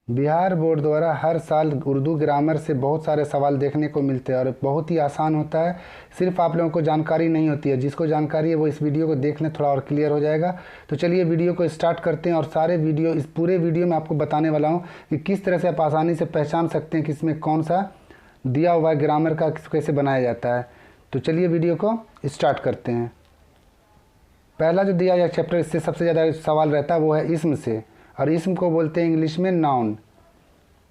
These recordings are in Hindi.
बिहार बोर्ड द्वारा हर साल उर्दू ग्रामर से बहुत सारे सवाल देखने को मिलते हैं और बहुत ही आसान होता है। सिर्फ आप लोगों को जानकारी नहीं होती है, जिसको जानकारी है वो इस वीडियो को देख लें, थोड़ा और क्लियर हो जाएगा। तो चलिए वीडियो को स्टार्ट करते हैं और सारे वीडियो इस पूरे वीडियो में आपको बताने वाला हूँ कि किस तरह से आप आसानी से पहचान सकते हैं कि इसमें कौन सा दिया हुआ ग्रामर का कैसे बनाया जाता है। तो चलिए वीडियो को स्टार्ट करते हैं। पहला जो दिया गया चैप्टर, इससे सबसे ज़्यादा सवाल रहता है वो है इस्म से, और इस्म को बोलते हैं इंग्लिश में नाउन।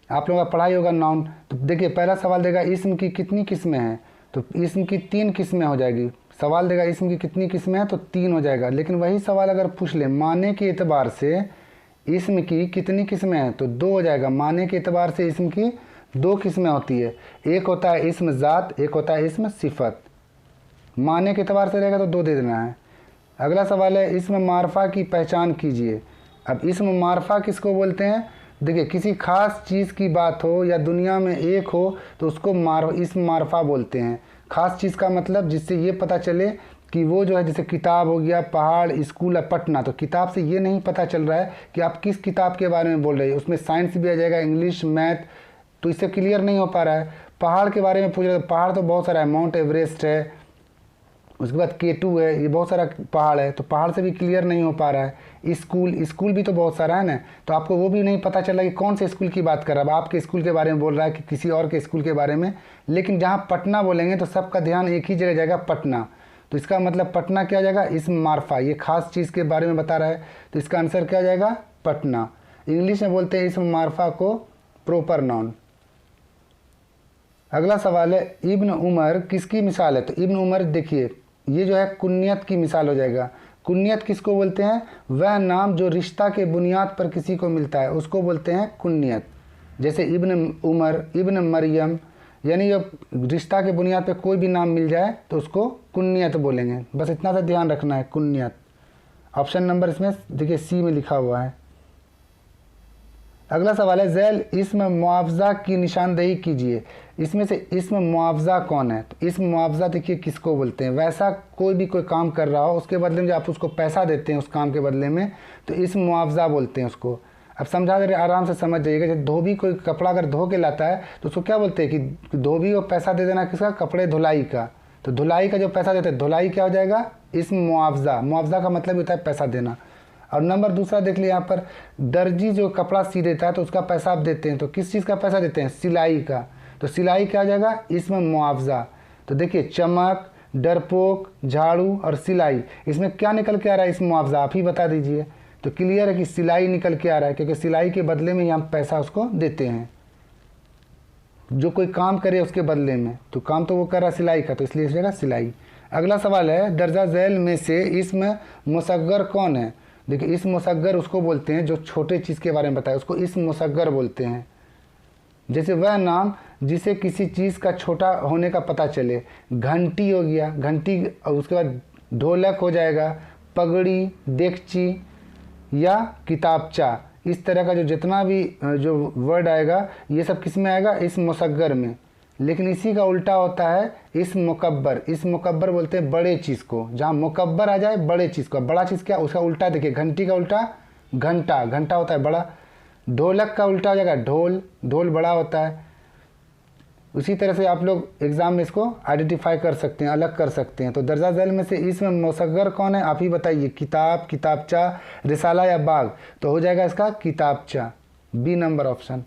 आप लोगों का पढ़ाई होगा नाउन। तो देखिए पहला सवाल देगा इस्म की कितनी किस्में हैं, तो इस्म की 3 किस्में हो जाएगी। सवाल देगा इस्म की कितनी किस्में हैं, तो 3 हो जाएगा। लेकिन वही सवाल अगर पूछ ले माने के एतबार से इस्म की कितनी किस्में हैं, तो 2 हो जाएगा। माने के एतबार से इस्म की 2 किस्में होती है, एक होता है इस्म ज़ात, एक होता है इस्म सिफत। माने के एतबार से रहेगा तो 2 दे देना है। अगला सवाल है इस्म मारफा की पहचान कीजिए। अब इस्म मारफा किसको बोलते हैं? देखिए किसी खास चीज़ की बात हो या दुनिया में एक हो तो उसको इस्म मारफा बोलते हैं। खास चीज़ का मतलब जिससे ये पता चले कि वो जो है, जैसे किताब हो गया, पहाड़, स्कूल या पटना। तो किताब से ये नहीं पता चल रहा है कि आप किस किताब के बारे में बोल रहे हैं, उसमें साइंस भी आ जाएगा, इंग्लिश, मैथ, तो इससे क्लियर नहीं हो पा रहा है। पहाड़ के बारे में पूछ रहे, तो पहाड़ तो बहुत सारा है, माउंट एवरेस्ट है, उसके बाद K2 है, ये बहुत सारा पहाड़ है, तो पहाड़ से भी क्लियर नहीं हो पा रहा है। स्कूल भी तो बहुत सारा है ना, तो आपको वो भी नहीं पता चल रहा कि कौन से स्कूल की बात कर रहा है। आपके स्कूल के बारे में बोल रहा है कि किसी और के स्कूल के बारे में। लेकिन जहाँ पटना बोलेंगे तो सबका ध्यान एक ही जगह जाएगा, पटना। तो इसका मतलब पटना क्या जाएगा? इस्म मारफा, ये खास चीज़ के बारे में बता रहा है, तो इसका आंसर क्या जाएगा? पटना। इंग्लिश में बोलते हैं इस्म मारफा को प्रॉपर नाउन। अगला सवाल है इब्न उमर किसकी मिसाल है? तो इब्न उमर देखिए ये जो है कुन्नियत की मिसाल हो जाएगा। कुन्नियत किसको बोलते हैं? वह नाम जो रिश्ता के बुनियाद पर किसी को मिलता है उसको बोलते हैं कुन्नियत। जैसे इब्न उमर, इब्न मरियम, यानी जब रिश्ता के बुनियाद पर कोई भी नाम मिल जाए तो उसको कुन्नियत बोलेंगे। बस इतना सा ध्यान रखना है, कुन्नियत। ऑप्शन नंबर इसमें देखिए सी में लिखा हुआ है। अगला सवाल है झैल इस्म मुआवजा की निशानदेही कीजिए। इसमें से इस्म मुआवजा कौन है? तो इस्म मुआवजा देखिए किसको बोलते हैं? वैसा कोई काम कर रहा हो, उसके बदले में जो आप उसको पैसा देते हैं उस काम के बदले में, तो इस्म मुआवजा बोलते हैं उसको। अब समझा दे रहे, आराम से समझ जाइएगा। जब धोबी कोई कपड़ा अगर धो के लाता है तो उसको क्या बोलते हैं कि धोबी को पैसा दे देना किसका? कपड़े धुलाई का। तो धुलाई का जो पैसा देते हैं, धुलाई क्या हो जाएगा? इस्म मुआवजा। मुआवजा का मतलब होता है पैसा देना। और नंबर दूसरा देख लिया यहाँ पर, दर्जी जो कपड़ा सी देता है तो उसका पैसा आप देते हैं, तो किस चीज़ का पैसा देते हैं? सिलाई का। तो सिलाई क्या आ जाएगा? इस्म मुआवजा। तो देखिए चमक, डरपोक, झाड़ू और सिलाई, इसमें क्या निकल के आ रहा है? इस्म मुआवजा। आप ही बता दीजिए। तो क्लियर है कि सिलाई निकल के आ रहा है, क्योंकि सिलाई के बदले में ही हम पैसा उसको देते हैं, जो कोई काम करे उसके बदले में। तो काम तो वो कर रहा है सिलाई का, तो इसलिए इस जगह सिलाई। अगला सवाल है दर्जा झैल में से इस्म मुसग्गर कौन है? देखिए इस्म मुसग्गर उसको बोलते हैं जो छोटे चीज़ के बारे में बताया, उसको इस्म मुसग्गर बोलते हैं। जैसे वह नाम जिसे किसी चीज़ का छोटा होने का पता चले। घंटी हो गया, घंटी, और उसके बाद ढोलक हो जाएगा, पगड़ी, देगची या किताबचा। इस तरह का जो जितना भी जो वर्ड आएगा ये सब किस में आएगा? इस्म मुसग्गर में। लेकिन इसी का उल्टा होता है इस्म मुकब्बर। इस्म मुकब्बर बोलते हैं बड़े चीज़ को। जहाँ मुकब्बर आ जाए बड़े चीज़ को। बड़ा चीज़ क्या? उसका उल्टा देखिए, घंटी का उल्टा घंटा, घंटा होता है बड़ा। ढोलक का उल्टा हो जाएगा ढोल, ढोल बड़ा होता है। उसी तरह से आप लोग एग्ज़ाम में इसको आइडेंटिफाई कर सकते हैं, अलग कर सकते हैं। तो दर्जा झैल में से इस्म मुसग्गर कौन है? आप ही बताइए। किताब, किताबचा, रिसाला या बाग? तो हो जाएगा इसका किताबचा, बी नंबर ऑप्शन।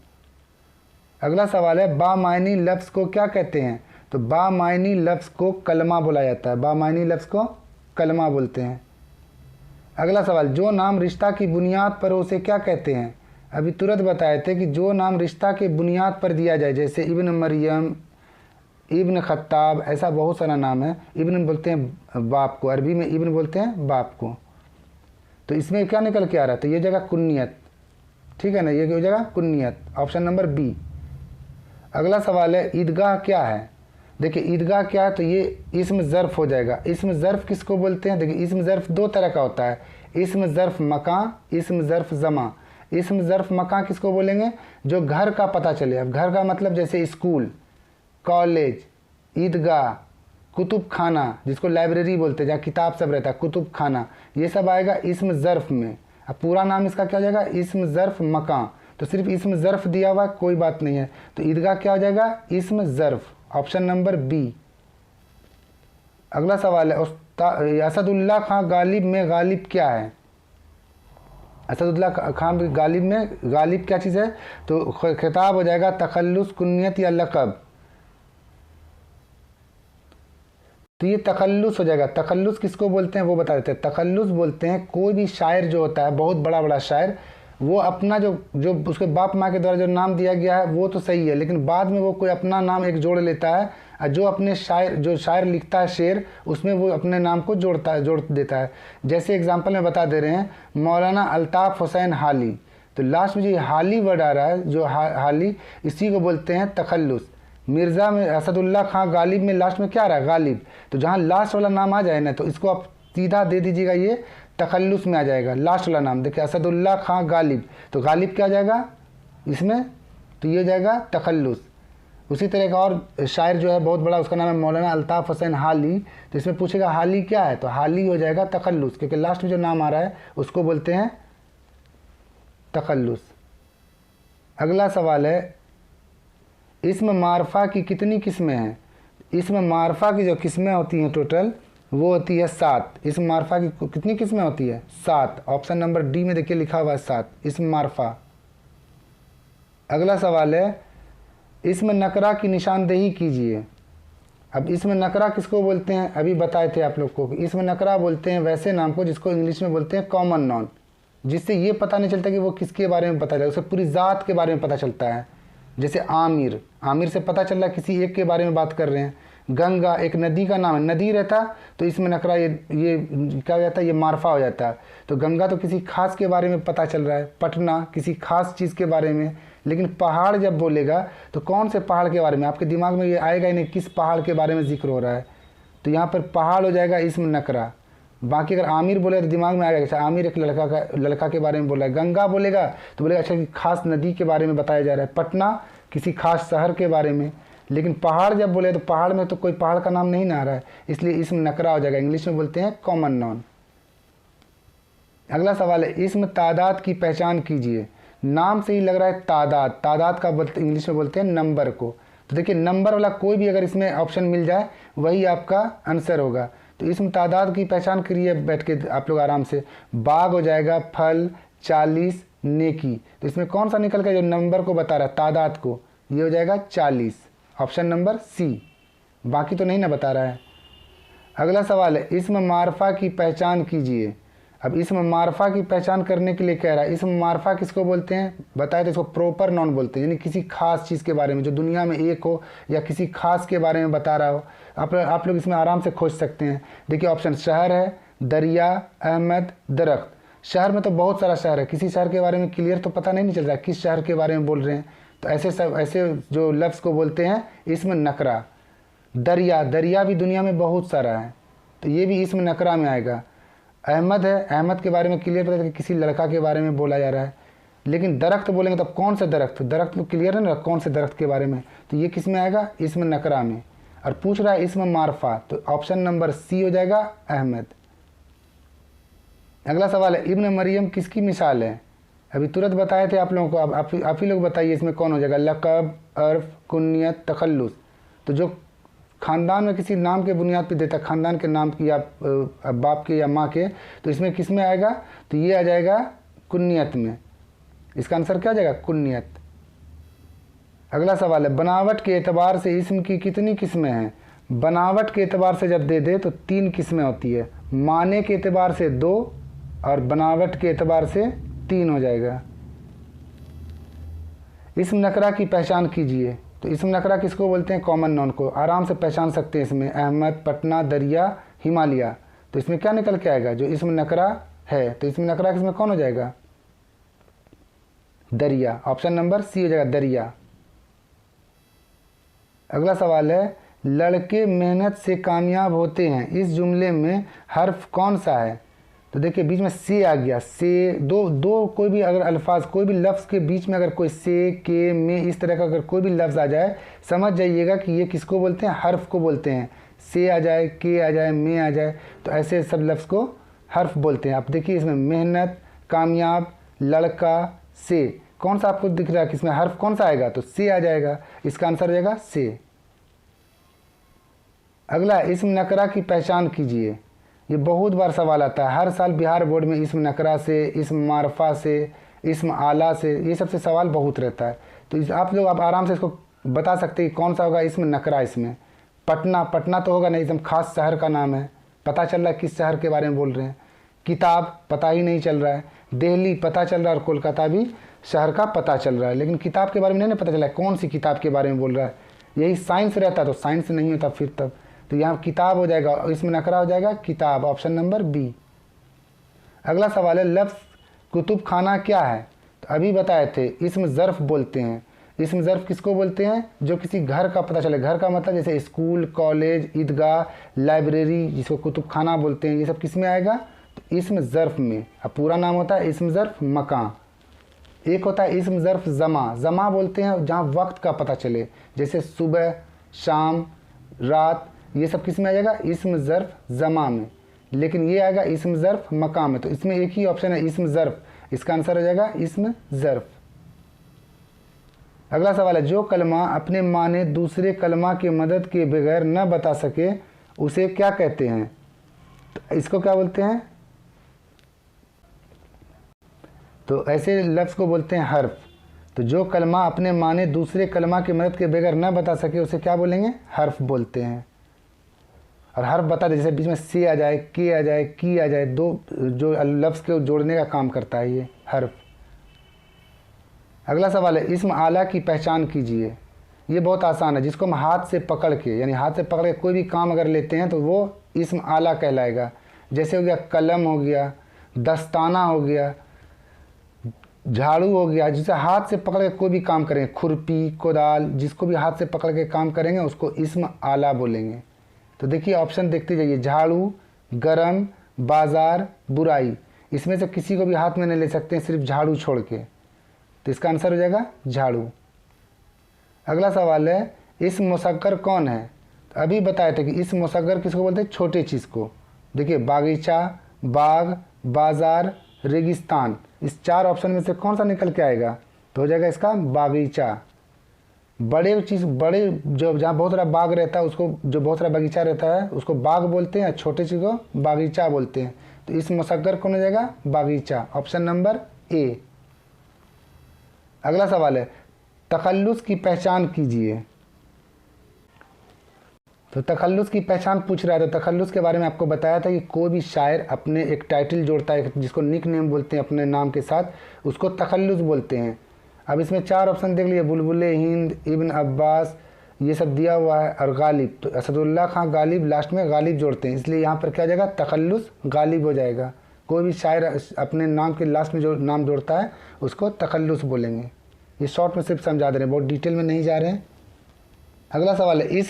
अगला सवाल है बामायनी लफ्ज़ को क्या कहते हैं? तो बामायनी लफ्ज़ को कलमा बोला जाता है। बामायनी लफ्ज़ को कलमा बोलते हैं। अगला सवाल जो नाम रिश्ता की बुनियाद पर हो उसे क्या कहते हैं? अभी तुरंत बताए थे कि जो नाम रिश्ता के बुनियाद पर दिया जाए, जैसे इब्न मरियम, इब्न खत्ताब, ऐसा बहुत सारा नाम है। इब्न बोलते हैं बाप को, अरबी में इब्न बोलते हैं बाप को। तो इसमें क्या निकल के आ रहा है? तो ये जगह कुन्नियत, ठीक है ना, ये जगह कुन्नियत, ऑप्शन नंबर बी। अगला सवाल है ईदगाह क्या है? देखिए ईदगाह क्या है? तो ये इस्म ज़र्फ़ हो जाएगा। इस्म ज़र्फ़ किसको बोलते हैं? देखिए इस्म ज़र्फ़ 2 तरह का होता है, इस्म ज़र्फ़ मकान, इस्म ज़र्फ़ ज़मा। इस्म ज़र्फ़ मकान किसको बोलेंगे? जो घर का पता चले। अब घर का मतलब जैसे स्कूल, कॉलेज, ईदगाह, कुतुब खाना जिसको लाइब्रेरी बोलते हैं, जहाँ किताब सब रहता है, कुतुब खाना, ये सब आएगा इस्म ज़र्फ़ में। अब पूरा नाम इसका क्या हो जाएगा? इस्म ज़र्फ़ मकान। तो सिर्फ इसम ज़र्फ़ दिया हुआ है, कोई बात नहीं है। तो ईदगाह क्या हो जाएगा, इसम ज़र्फ़, ऑप्शन नंबर बी। अगला सवाल है असदुल्ला खां गालिब में गालिब क्या है। असदुल्ला खान गालिब में गालिब क्या चीज़ है, तो खिताब हो जाएगा तखल्लुस, कुन्नियत या लक़ब। तो ये तखल्लुस हो जाएगा। तखल्लुस किसको बोलते हैं वो बता देते हैं। तखल्लुस बोलते हैं कोई भी शायर जो होता है, बहुत बड़ा बड़ा शायर, वो अपना जो उसके बाप माँ के द्वारा जो नाम दिया गया है वो तो सही है, लेकिन बाद में वो कोई अपना नाम एक जोड़ लेता है, और जो अपने शायर लिखता है शेर, उसमें वो अपने नाम को जोड़ देता है। जैसे एग्जांपल में बता दे रहे हैं, मौलाना अल्ताफ़ हुसैन हाली, तो लास्ट में जो हाली वर्ड आ रहा है, जो हाली, इसी को बोलते हैं तखल्लुस। मिर्ज़ा में असदुल्ला खां गालिब में लास्ट में क्या आ रहा है, गालिब, तो जहाँ लास्ट वाला नाम आ जाए ना, तो इसको आप सीधा दे दीजिएगा, ये तखल्लुस में आ जाएगा लास्ट वाला नाम। देखिए असदुल्ला खां गालिब, तो गालिब क्या आ जाएगा इसमें, तो ये हो जाएगा तखल्लुस। उसी तरह का और शायर जो है बहुत बड़ा, उसका नाम है मौलाना अल्ताफ़ हुसैन हाली, तो इसमें पूछेगा हाली क्या है, तो हाली हो जाएगा तखल्लुस, क्योंकि लास्ट में जो नाम आ रहा है उसको बोलते हैं तखल्लुस। अगला सवाल है इसम मारफा की कितनी किस्में हैं। इसम मारफा की जो किस्में होती हैं टोटल, वो होती है 7। इसम मारफा की कितनी किस्में होती है, 7। ऑप्शन नंबर डी में देखिए लिखा हुआ है 7, इसम मारफा। अगला सवाल है इसम नकरा की निशानदेही कीजिए। अब इसम नकरा किसको बोलते हैं, अभी बताए थे आप लोग को। इसम नकरा बोलते हैं वैसे नाम को जिसको इंग्लिश में बोलते हैं कॉमन नॉन, जिससे ये पता नहीं चलता कि वो किसके बारे में पता चलता, उसे पूरी ज़ात के बारे में पता चलता है। जैसे आमिर, आमिर से पता चल रहा है किसी एक के बारे में बात कर रहे हैं। गंगा एक नदी का नाम है, नदी रहता तो इसमें नकरा ये क्या हो जाता है, ये मारफा हो जाता है। तो गंगा तो किसी खास के बारे में पता चल रहा है, पटना किसी खास चीज़ के बारे में। लेकिन पहाड़ जब बोलेगा तो कौन से पहाड़ के बारे में, आपके दिमाग में ये आएगा ही नहीं किस पहाड़ के बारे में जिक्र हो रहा है, तो यहाँ पर पहाड़ हो जाएगा इसम नकरा। बाकी अगर आमिर बोले तो दिमाग में आएगा अच्छा आमिर एक लड़का के बारे में बोला है। गंगा बोलेगा तो बोलेगा अच्छा कि खास नदी के बारे में बताया जा रहा है। पटना किसी खास शहर के बारे में। लेकिन पहाड़ जब बोले तो पहाड़ में तो कोई पहाड़ का नाम नहीं ना आ रहा है, इसलिए इसम नकरा हो जाएगा। इंग्लिश में बोलते हैं कॉमन नॉन। अगला सवाल है इसम तादाद की पहचान कीजिए। नाम से ही लग रहा है तादाद, तादाद का इंग्लिश में बोलते हैं नंबर को। तो देखिए नंबर वाला कोई भी अगर इसमें ऑप्शन मिल जाए वही आपका आंसर होगा। तो इसमें तादाद की पहचान करिए बैठ के आप लोग आराम से। बाग हो जाएगा फल, 40, नेकी। तो इसमें कौन सा निकल गया जो नंबर को बता रहा है, तादाद को, ये हो जाएगा 40, ऑप्शन नंबर सी। बाकी तो नहीं ना बता रहा है। अगला सवाल है इसम मारफा की पहचान कीजिए। अब इसम मारफा की पहचान करने के लिए कह रहा है, इसम मारफा किसको बोलते हैं बताए, तो इसको प्रॉपर नॉन बोलते हैं, यानी किसी खास चीज़ के बारे में जो दुनिया में एक हो या किसी खास के बारे में बता रहा हो। आप लोग इसमें आराम से खोज सकते हैं। देखिए ऑप्शन शहर है, दरिया, अहमद, दरख्त। शहर में तो बहुत सारा शहर है, किसी शहर के बारे में क्लियर तो पता नहीं चल रहा किस शहर के बारे में बोल रहे हैं, तो ऐसे जो लफ्ज़ को बोलते हैं इसमें नकरा। दरिया, दरिया भी दुनिया में बहुत सारा है, तो ये भी इसमें नकरा में आएगा। अहमद है, अहमद के बारे में क्लियर पता है कि किसी लड़का के बारे में बोला जा रहा है। लेकिन दरख्त बोलेंगे तो कौन से दरख्त, दरख्त तो क्लियर है ना कौन से दरख्त के बारे में, तो ये किस में आएगा, इसमें नकरा में। और पूछ रहा है इसमें मारफा, तो ऑप्शन नंबर सी हो जाएगा अहमद। अगला सवाल है इब्न मरियम किसकी मिसाल है। अभी तुरंत बताए थे आप लोगों को, अब आप ही लोग बताइए इसमें कौन हो जाएगा, लक़ब, अर्फ, कुन्नियत, तखल्लुस। तो जो ख़ानदान में किसी नाम के बुनियाद पे देता है, ख़ानदान के नाम की या बाप के या माँ के, तो इसमें किस में आएगा, तो ये आ जाएगा कुन्नियत में। इसका आंसर क्या आ जाएगा, कुन्नियत। अगला सवाल है बनावट के एतबार से इसम की कितनी किस्में हैं। बनावट के एतबार से जब दे दे तो 3 किस्में होती है, माने के एतबार से 2 और बनावट के एतबार से 3 हो जाएगा। इसम नकरा की पहचान कीजिए। तो इसम नकरा किसको बोलते हैं, कॉमन नॉन को। आराम से पहचान सकते हैं इसमें, अहमद, पटना, दरिया, हिमालय। तो इसमें क्या निकल के आएगा, जो इसम नकरा है, तो इसमें नकरा किसमें कौन हो जाएगा, दरिया। ऑप्शन नंबर सी हो जाएगा दरिया। अगला सवाल है लड़के मेहनत से कामयाब होते हैं, इस जुमले में हर्फ कौन सा है। तो देखिए बीच में से आ गया, से दो कोई भी अगर अल्फाज, कोई भी लफ्ज़ के बीच में अगर कोई से, के, में, इस तरह का अगर कोई भी लफ्ज़ आ जाए, समझ जाइएगा कि ये किसको बोलते हैं, हर्फ को बोलते हैं। से आ जाए, के आ जाए, में आ जाए, तो ऐसे सब लफ्ज़ को हर्फ बोलते हैं। आप देखिए इसमें मेहनत, कामयाब, लड़का, से कौन सा आपको दिख रहा है कि इसमें हर्फ कौन सा आएगा, तो से आ जाएगा, इसका आंसर हो जाएगा से। अगला, इस्म नकरा की पहचान कीजिए। ये बहुत बार सवाल आता है, हर साल बिहार बोर्ड में इस्म नकरा से, इस्म मारफा से, इस्म आला से, ये सबसे सवाल बहुत रहता है। तो आप लोग आराम से इसको बता सकते हैं कि कौन सा होगा इस्म नकरा। इसमें पटना, पटना तो होगा नहीं, एकदम खास शहर का नाम है, पता चल रहा है किस शहर के बारे में बोल रहे हैं। किताब पता ही नहीं चल रहा है, दिल्ली पता चल रहा है और कोलकाता भी शहर का पता चल रहा है, लेकिन किताब के बारे में नहीं पता चला है कौन सी किताब के बारे में बोल रहा है। यही साइंस रहता तो साइंस नहीं होता फिर तब, तो यहाँ किताब हो जाएगा, इसमें नकरा हो जाएगा किताब, ऑप्शन नंबर बी। अगला सवाल है, लफ्ज़ कुतुब खाना क्या है, तो अभी बताए थे इसमें ज़र्फ़ बोलते हैं। इसमें ज़र्फ़ किसको बोलते हैं, जो किसी घर का पता चले, घर का मतलब जैसे स्कूल, कॉलेज, ईदगाह, लाइब्रेरी, जिसको कुतुब खाना बोलते हैं, ये सब किस में आएगा, तो इसमें ज़र्फ़ में। अब पूरा नाम होता है इसम ज़र्फ़ मकान। एक होता है इसम ज़र्फ़ ज़मा, ज़मा बोलते हैं जहाँ वक्त का पता चले, जैसे सुबह, शाम, रात, ये सब किस में आ जाएगा, इसम ज़र्फ़ ज़मा में। लेकिन ये आएगा इसम ज़र्फ़ मकाम में, तो इसमें एक ही ऑप्शन है इसम ज़र्फ़, इसका आंसर हो जाएगा इसम ज़र्फ़। अगला सवाल है, जो कलमा अपने माने दूसरे कलमा की मदद के बगैर न बता सके उसे क्या कहते हैं, तो इसको क्या बोलते हैं, तो ऐसे लफ्ज़ को बोलते हैं हर्फ। तो जो कलमा अपने माने दूसरे कलमा की मदद के बगैर न बता सके उसे क्या बोलेंगे, हर्फ बोलते हैं। और हर्फ बता दे, जैसे बीच में से आ जाए, के आ जाए, की आ जाए, दो जो लफ्ज़ के जोड़ने का काम करता है ये हर्फ। अगला सवाल है, इस्म आला की पहचान कीजिए। ये बहुत आसान है, जिसको हम हाथ से पकड़ के, यानी हाथ से पकड़ के कोई भी काम अगर लेते हैं तो वो इस्म आला कहलाएगा। जैसे हो गया कलम, हो गया दस्ताना, हो गया झाड़ू, हो गया, जिसे हाथ से पकड़ के कोई भी काम करेंगे, खुरपी, कोदाल, जिसको भी हाथ से पकड़ के काम करेंगे उसको इस्म आला बोलेंगे। तो देखिए ऑप्शन देखते जाइए, झाड़ू, गरम, बाज़ार, बुराई, इसमें से किसी को भी हाथ में नहीं ले सकते हैं, सिर्फ झाड़ू छोड़ के, तो इसका आंसर हो जाएगा झाड़ू। अगला सवाल है, इस मुसक्कर कौन है, तो अभी बताए थे कि इस मुसक्कर किसको बोलते हैं, छोटे चीज़ को। देखिए बागीचा, बाग, बाज़ार, रेगिस्तान, इस चार ऑप्शन में से कौन सा निकल के आएगा, तो हो जाएगा इसका बागीचा। बड़े चीज़, बड़े जो जहाँ बहुत सारा बाग रहता है उसको, जो बहुत सारा बगीचा रहता है उसको बाग बोलते हैं, छोटे चीज़ को बागीचा बोलते हैं। तो इस मुसक्कर कौन हो जाएगा, बागीचा, ऑप्शन नंबर ए। अगला सवाल है, तखल्लुस की पहचान कीजिए। तो तखल्लुस की पहचान पूछ रहा है, तो तखल्लुस के बारे में आपको बताया था कि कोई भी शायर अपने एक टाइटल जोड़ता है, जिसको निक नेम बोलते हैं अपने नाम के साथ, उसको तखल्लुस बोलते हैं। अब इसमें चार ऑप्शन देख लिए, बुलबुल हिंद, इब्न अब्बास, ये सब दिया हुआ है, और गालिब। तो असदुल्ला खां गालिब, लास्ट में गालिब जोड़ते हैं, इसलिए यहाँ पर क्या हो जाएगा, तखल्लुस गालिब हो जाएगा। कोई भी शायर अपने नाम के लास्ट में जो नाम जोड़ता है उसको तखल्लुस बोलेंगे। ये शॉर्ट में सिर्फ समझा दे रहे हैं, बहुत डिटेल में नहीं जा रहे हैं। अगला सवाल है,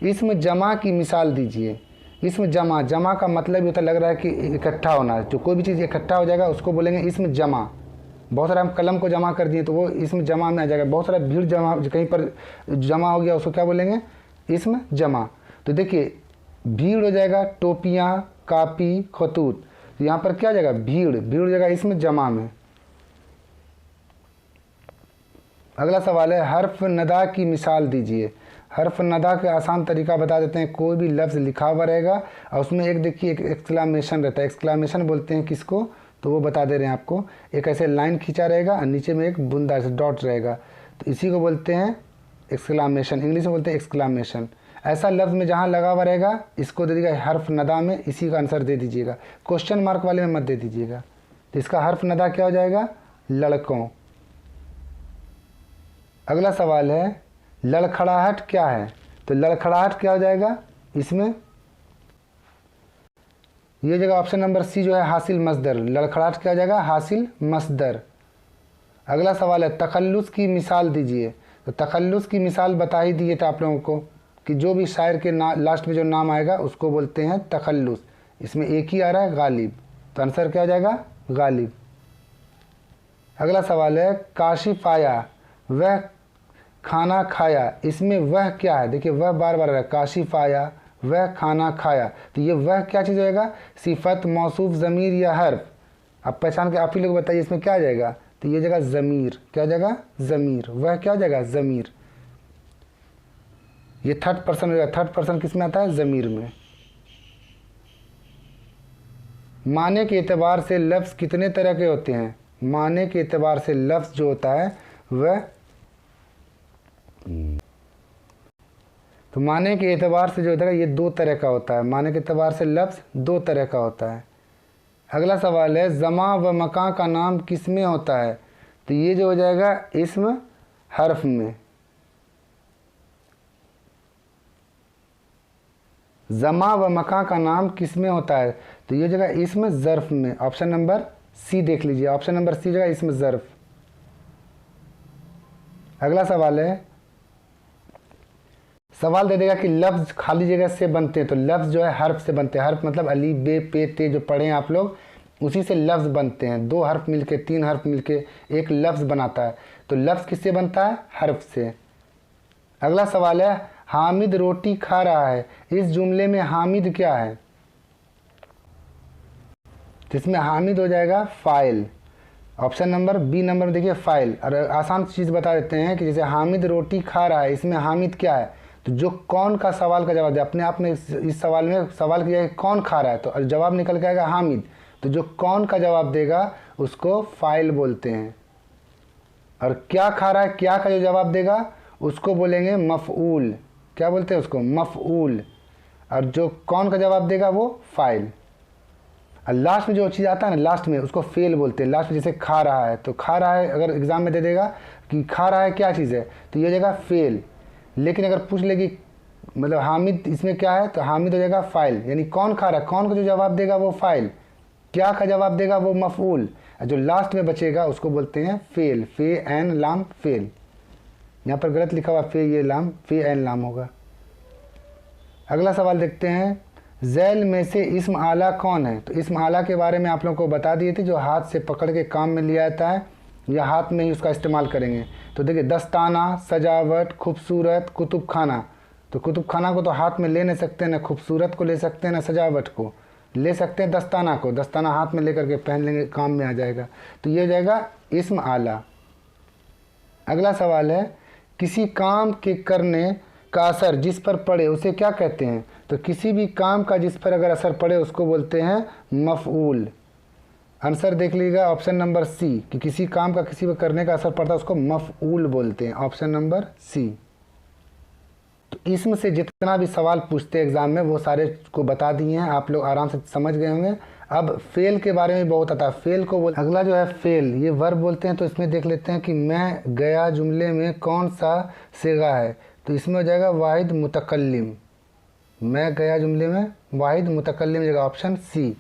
इसमें जमा की मिसाल दीजिए। इसमें जमा, जमा का मतलब ये तो लग रहा है कि इकट्ठा होना, जो कोई भी चीज़ इकट्ठा हो जाएगा उसको बोलेंगे इसमें जमा। बहुत सारा हम कलम को जमा कर दिए तो वो इसमें जमा में आ जाएगा। बहुत सारा भीड़ जमा, कहीं पर जमा हो गया उसको क्या बोलेंगे, इसमें जमा। तो देखिए भीड़ हो जाएगा, टोपियाँ, कापी, खतूत, तो यहाँ पर क्या हो जाएगा, भीड़, भीड़ हो जाएगा इसमें जमा में। अगला सवाल है, हर्फ नदा की मिसाल दीजिए। हर्फ नदा का आसान तरीका बता देते हैं, कोई भी लफ्ज़ लिखा हुआ रहेगा और उसमें एक देखिए एक एक्सक्लामेशन रहता है, एक्सक्लामेशन बोलते हैं किसको, तो वो बता दे रहे हैं आपको। एक ऐसे लाइन खींचा रहेगा और नीचे में एक बूंदा से डॉट रहेगा, तो इसी को बोलते हैं एक्सक्लामेशन, इंग्लिश में बोलते हैं एक्सक्लामेशन। ऐसा लफ्ज़ में जहाँ लगा हुआ रहेगा इसको दे दीजिएगा हर्फ नदा में, इसी का आंसर दे दीजिएगा, क्वेश्चन मार्क वाले में मत दे दीजिएगा। तो इसका हर्फ नदा क्या हो जाएगा, लड़कों। अगला सवाल है, लड़खड़ाहट क्या है, तो लड़खड़ाहट क्या हो जाएगा, इसमें ये जगह ऑप्शन नंबर सी जो है हासिल मसदर, लड़खड़ाहट क्या हो जाएगा, हासिल मसदर। अगला सवाल है, तखल्लुस की मिसाल दीजिए। तो तखल्लुस की मिसाल बता ही दिए थे आप लोगों को कि जो भी शायर के लास्ट में जो नाम आएगा उसको बोलते हैं तखल्लुस। इसमें एक ही आ रहा है गालिब, तो आंसर क्या हो जाएगा, गालिब। अगला सवाल है, काशिफ आया वह खाना खाया, इसमें वह क्या है, देखिए वह बार बार आ रहा है, काशिफ आया वह खाना खाया, तो ये वह क्या चीज़ होएगा, सिफत, मौसूफ, ज़मीर या हर्फ। अब पहचान के आप ही लोग बताइए इसमें क्या आ जाएगा, तो ये जगह ज़मीर, क्या जगह ज़मीर, वह क्या जगह ज़मीर। ये थर्ड पर्सन हो जाएगा, थर्ड पर्सन किस में आता है, ज़मीर में। माने के एतबार से लफ्ज़ कितने तरह के होते हैं, माने के एतबार से लफ्ज़ जो होता है वह, तो माने के एतबार से जो होता है ये दो तरह का होता है, माने के एतबार से लफ्ज़ दो तरह का होता है। अगला सवाल है ज़मा व मकां का नाम किस में होता है, तो ये जो हो जाएगा इस्म हर्फ में। ज़मा व मकां का नाम किस में होता है, तो ये जगह इस्म ज़र्फ़ में। ऑप्शन नंबर सी देख लीजिए, ऑप्शन नंबर सी जगह इस्म ज़र्फ़। अगला सवाल है, सवाल दे देगा कि लफ्ज़ खाली जगह से बनते हैं, तो लफ्ज़ जो है हर्फ से बनते हैं। हर्फ मतलब अली बे पे ते जो पढ़े हैं आप लोग, उसी से लफ्ज़ बनते हैं। दो हर्फ मिलके, तीन हर्फ मिलके एक लफ्ज़ बनाता है, तो लफ्ज़ किससे बनता है, हर्फ से। अगला सवाल है हामिद रोटी खा रहा है, इस जुमले में हामिद क्या है, तो इसमें हामिद हो जाएगा फ़ाइल। ऑप्शन नंबर बी नंबर में देखिए फ़ाइल। और आसान चीज़ बता देते हैं कि जैसे हामिद रोटी खा रहा है, इसमें हामिद क्या है, तो जो कौन का सवाल का जवाब दे, अपने आप में इस सवाल में सवाल किया है कौन खा रहा है, तो जवाब निकल के आएगा हामिद। तो जो कौन का जवाब देगा उसको फ़ाइल बोलते हैं। और क्या खा रहा है, क्या का जो जवाब देगा उसको बोलेंगे मफ़ऊल। क्या बोलते हैं उसको, मफ़ऊल। और जो कौन का जवाब देगा वो फ़ाइल। और लास्ट में जो चीज़ आता है ना, लास्ट में उसको फेल बोलते हैं। लास्ट में जैसे खा रहा है, तो खा रहा है अगर एग्ज़ाम में दे देगा कि खा रहा है क्या चीज़ है, तो ये जगह फेल। लेकिन अगर पूछ लेगी मतलब हामिद इसमें क्या है, तो हामिद हो जाएगा फ़ाइल, यानी कौन खा रहा है, कौन का जो जवाब देगा वो फ़ाइल, क्या का जवाब देगा वो मफ़ऊल। जो लास्ट में बचेगा उसको बोलते हैं फेल, फे एन लाम फेल। यहाँ पर गलत लिखा हुआ फे ये लाम, फे एन लाम होगा। अगला सवाल देखते हैं, ज़ैल में से इस्म आला कौन है, तो इस्म आला के बारे में आप लोगों को बता दिए थे, जो हाथ से पकड़ के काम में लिया जाता है या हाथ में ही उसका इस्तेमाल करेंगे। तो देखिए दस्ताना, सजावट, खूबसूरत, कुतुब खाना। तो कुतुब खाना को तो हाथ में ले नहीं सकते, ना खूबसूरत को ले सकते हैं, ना सजावट को ले सकते हैं। दस्ताना को, दस्ताना हाथ में लेकर के पहन लेंगे, काम में आ जाएगा, तो ये हो जाएगा इस्म आला। अगला सवाल है, किसी काम के करने का असर जिस पर पड़े उसे क्या कहते हैं, तो किसी भी काम का जिस पर अगर असर पड़े उसको बोलते हैं मफ़ऊल। आंसर देख लीजिएगा ऑप्शन नंबर सी, कि किसी काम का किसी पर करने का असर पड़ता है उसको मफ़ऊल बोलते हैं। Option number C. तो इसमें से जितना भी सवाल पूछते हैं एग्ज़ाम में वो सारे को बता दिए हैं, आप लोग आराम से समझ गए होंगे। अब फेल के बारे में बहुत आता है, फेल को बोल, अगला जो है फेल, ये वर्ब बोलते हैं। तो इसमें देख लेते हैं कि मैं गया जुमले में कौन सा सिगा है, तो इसमें हो जाएगा वाहिद मुतकल्लिम। मैं गया जुमले में वाहिद मुतकल्लिम जगह, ऑप्शन सी।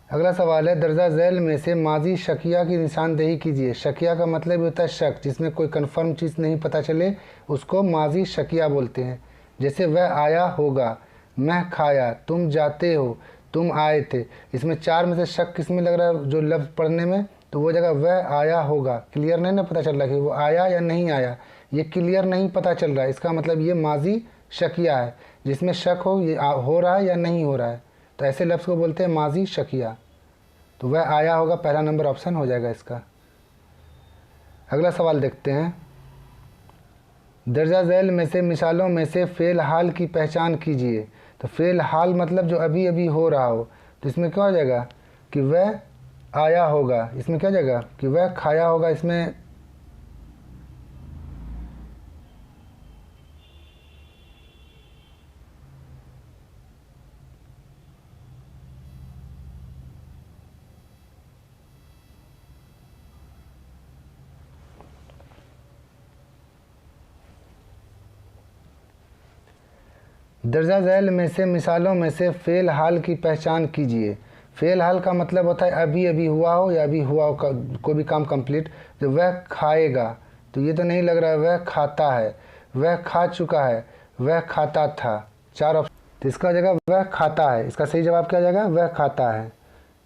अगला सवाल है, दर्जा झैल में से माजी शकिया की निशानदेही कीजिए। शकिया का मतलब होता है शक, जिसमें कोई कन्फर्म चीज़ नहीं पता चले उसको माजी शकिया बोलते हैं। जैसे वह आया होगा, मैं खाया, तुम जाते हो, तुम आए थे। इसमें चार में से शक किस में लग रहा है जो लफ्ज़ पढ़ने में, तो वो जगह वह आया होगा। क्लियर नहीं ना पता चल रहा कि वो आया या नहीं आया, ये क्लियर नहीं पता चल रहा है। इसका मतलब ये माजी शकिया है, जिसमें शक हो ये हो रहा है या नहीं हो रहा है, तो ऐसे लफ्ज़ को बोलते हैं माजी शकिया। तो वह आया होगा पहला नंबर ऑप्शन हो जाएगा इसका। अगला सवाल देखते हैं, दर्जा झैल में से मिसालों में से फ़ेल हाल की पहचान कीजिए। तो फ़ेल हाल मतलब जो अभी अभी हो रहा हो, तो इसमें क्या हो जाएगा कि वह आया होगा, इसमें क्या हो जाएगा कि वह खाया होगा। इसमें दर्जा झैल में से मिसालों में से फ़ेल हाल की पहचान कीजिए। फ़ेल हाल का मतलब होता है अभी अभी हुआ हो या अभी हुआ हो कोई भी काम कंप्लीट। तो वह खाएगा, तो ये तो नहीं लग रहा है, वह खाता है, वह खा चुका है, वह खाता था। चार ऑप्शन, तो इसका जगह वह खाता है, इसका सही जवाब क्या जाएगा, वह खाता है।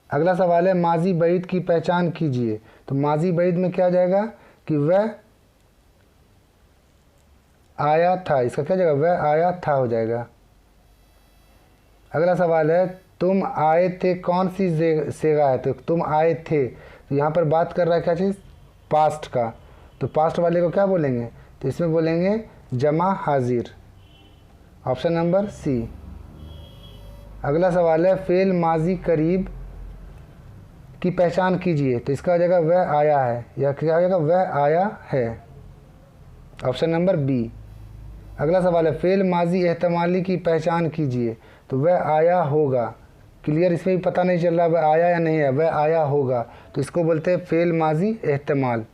अगला सवाल है, माजी बईद की पहचान कीजिए। तो माजी बईद में क्या जाएगा कि वह आया था, इसका क्या जाएगा, वह आया था हो जाएगा। अगला सवाल है, तुम आए थे कौन सी सेगा है, तो तुम आए थे, तो यहाँ पर बात कर रहा है क्या चीज़, पास्ट का, तो पास्ट वाले को क्या बोलेंगे, तो इसमें बोलेंगे जमा हाजिर, ऑप्शन नंबर सी। अगला सवाल है फेल माजी करीब की पहचान कीजिए, तो इसका हो जाएगा वह आया है, या क्या हो जाएगा वह आया है, ऑप्शन नंबर बी। अगला सवाल है फेल माजी एहतमाली की पहचान कीजिए, तो वह आया होगा, क्लियर, इसमें भी पता नहीं चल रहा वह आया या नहीं है, वह आया होगा, तो इसको बोलते हैं फेल माजी एहतमाल।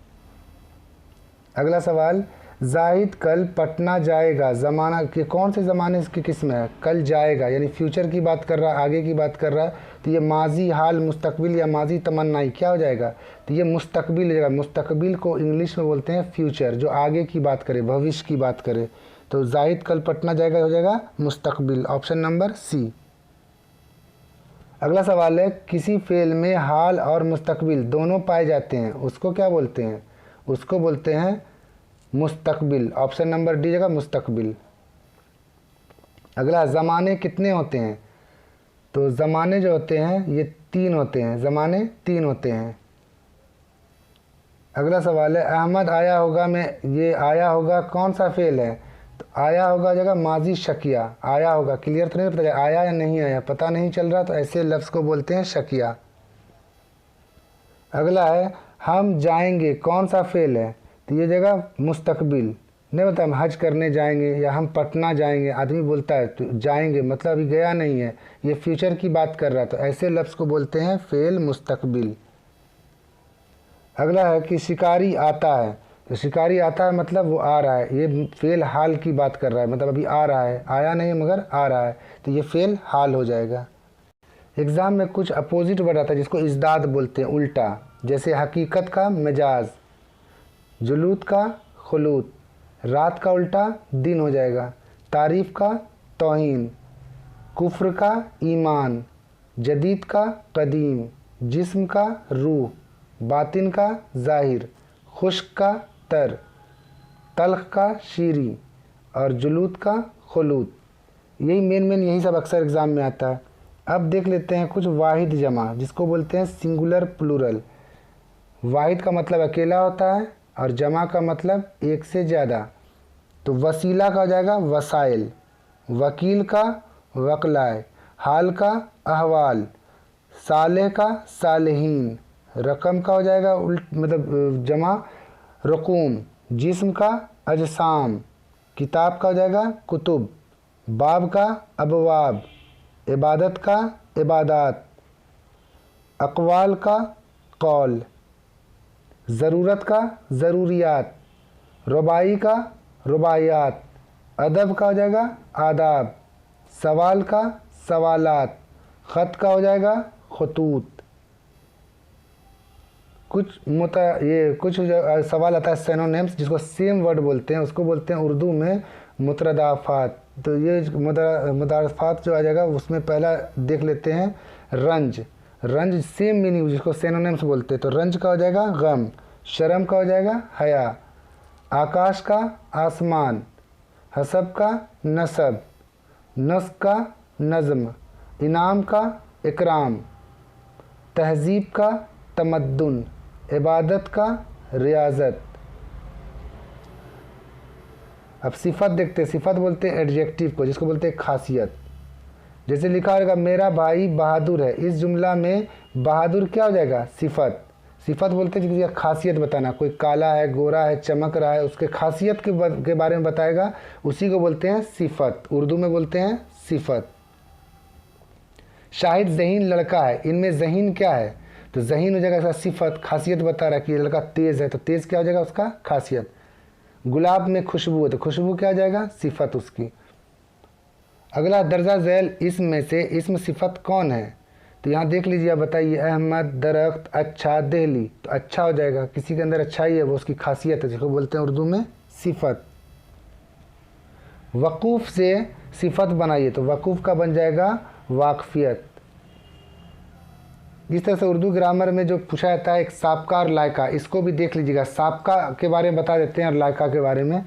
अगला सवाल जाहिद कल पटना जाएगा, ज़माना के कौन से ज़माने की किस्म है, कल जाएगा यानी फ्यूचर की बात कर रहा है, आगे की बात कर रहा है, तो ये माजी हाल मुस्तकबिल या माजी तमन्नाई क्या हो जाएगा, तो ये मुस्तकबिल हो जाएगा। मुस्तकबिल को इंग्लिश में बोलते हैं फ्यूचर, जो आगे की बात करे, भविष्य की बात करे, तो जाहिद कल पटना जाएगा हो जाएगा मुस्तकबिल, ऑप्शन नंबर सी। अगला सवाल है किसी फेल में हाल और मुस्तकबिल दोनों पाए जाते हैं, उसको क्या बोलते हैं, उसको बोलते हैं मुस्तकबिल, ऑप्शन नंबर डी जगह मुस्तकबिल। अगला ज़माने कितने होते हैं, तो ज़माने जो होते हैं ये 3 होते हैं, ज़माने 3 होते हैं। अगला सवाल है अहमद आया होगा में, ये आया होगा कौन सा फेल है, तो आया होगा जगह माजी शकिया, आया होगा, क्लियर तो नहीं पता आया या नहीं आया, पता नहीं चल रहा, तो ऐसे लफ्ज़ को बोलते हैं शकिया। अगला है हम जाएंगे कौन सा फेल है, तो ये जगह मुस्तकबिल, नहीं बता हम हज करने जाएंगे या हम पटना जाएंगे, आदमी बोलता है तो जाएंगे मतलब अभी गया नहीं है, ये फ्यूचर की बात कर रहा है, तो ऐसे लफ्ज़ को बोलते हैं फेल मुस्तकबिल। अगला है कि शिकारी आता है, तो शिकारी आता है मतलब वो आ रहा है, ये फेल हाल की बात कर रहा है, मतलब अभी आ रहा है, आया नहीं मगर आ रहा है, तो ये फेल हाल हो जाएगा। एग्ज़ाम में कुछ अपोजिट वर्ड आता है जिसको इज़दाद बोलते हैं, उल्टा, जैसे हकीकत का मिजाज, जुलूद का खुलूद, रात का उल्टा दिन हो जाएगा, तारीफ़ का तौहीन, कुफ्र का ईमान, जदीद का कदीम, जिस्म का रूह, बातिन का ज़ाहिर, खुश्क का तर, तल्ख का शीरी और जुलूद का खुलूद। यही मेन यही सब अक्सर एग्ज़ाम में आता है। अब देख लेते हैं कुछ वाहिद जमा जिसको बोलते हैं सिंगुलर प्लूरल। वाहिद का मतलब अकेला होता है और जमा का मतलब एक से ज़्यादा, तो वसीला का हो जाएगा वसाइल, वकील का वकलाए, हाल का अहवाल, सालेह का सालेहीन, रकम का हो जाएगा मतलब जमा रकूम, जिस्म का अजसाम, किताब का हो जाएगा कुतुब, बाब का अबवाब, इबादत का इबादात, अक़वाल का कौल, ज़रूरत का ज़रूरियात, रुबाई का रुबायात, अदब का हो जाएगा आदाब, सवाल का सवालात, ख़त का हो जाएगा खतूत। कुछ सवाल आता है सिनोनिम्स जिसको सेम वर्ड बोलते हैं, उसको बोलते हैं उर्दू में मुतरदाफ़ात। तो ये मुतरदाफ़ात जो आ जाएगा उसमें पहला देख लेते हैं रंज। रंज सेम मीनिंग जिसको सिनोनिम्स बोलते हैं, तो रंज का हो जाएगा गम, शर्म का हो जाएगा हया, आकाश का आसमान, हसब का नसब, नस्क का नज़्म, इनाम का इकराम, तहज़ीब का तमद्दुन, इबादत का रियाज़त। अब सिफत देखते हैं, सिफत बोलते हैं एडजेक्टिव को जिसको बोलते हैं खासियत। जैसे लिखा होगा मेरा भाई बहादुर है, इस जुमला में बहादुर क्या हो जाएगा सिफत। सिफत बोलते हैं जिसकी खासियत बताना, कोई काला है, गोरा है, चमक रहा है, उसके खासियत के बारे में बताएगा, उसी को बोलते हैं सिफत, उर्दू में बोलते हैं सिफत। शाहिद ज़हीन लड़का है, इनमें ज़हीन क्या है, तो ज़हीन हो जाएगा इसका सिफत, खासियत बता रहा है कि ये लड़का तेज़ है, तो तेज़ क्या हो जाएगा उसका खासियत। गुलाब में खुशबू है, तो खुशबू क्या हो जाएगा सिफत उसकी। अगला दर्जा झैल इसम में से इसम सिफत कौन है, तो यहाँ देख लीजिए, आप बताइए अहमद, दरख्त, अच्छा, दहली, तो अच्छा हो जाएगा, किसी के अंदर अच्छाई है वो उसकी खासियत है जिसको बोलते हैं उर्दू में सिफत। वकूफ़ से सिफत बनाइए, तो वकूफ़ का बन जाएगा वाकफियत। जिस तरह से उर्दू ग्रामर में जो पूछा जाता है एक साबका और लायका, इसको भी देख लीजिएगा, साबका के बारे में बता देते हैं और लायका के बारे में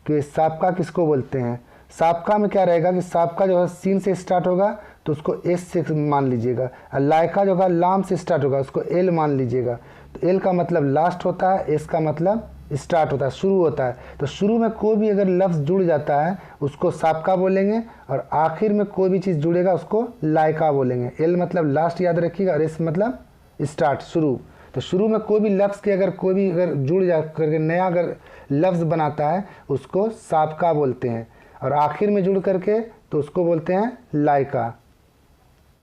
कि साबका किसको बोलते हैं। साबका में क्या रहेगा कि साबका जो है सीन से स्टार्ट होगा तो उसको एस से मान लीजिएगा, और लायका जो है लाम से स्टार्ट होगा उसको एल मान लीजिएगा। तो एल का मतलब लास्ट होता है, एस का मतलब स्टार्ट होता है, शुरू होता है। तो शुरू में कोई भी अगर लफ्ज़ जुड़ जाता है उसको साबका बोलेंगे, और आखिर में कोई भी चीज़ जुड़ेगा उसको लायका बोलेंगे। एल मतलब लास्ट याद रखिएगा, और एस मतलब स्टार्ट, शुरू। तो शुरू में कोई भी लफ्ज़ के अगर कोई भी अगर जुड़ जा करके नया अगर लफ्ज़ बनाता है उसको साबका बोलते हैं, और आखिर में जुड़ करके तो उसको बोलते हैं लायका।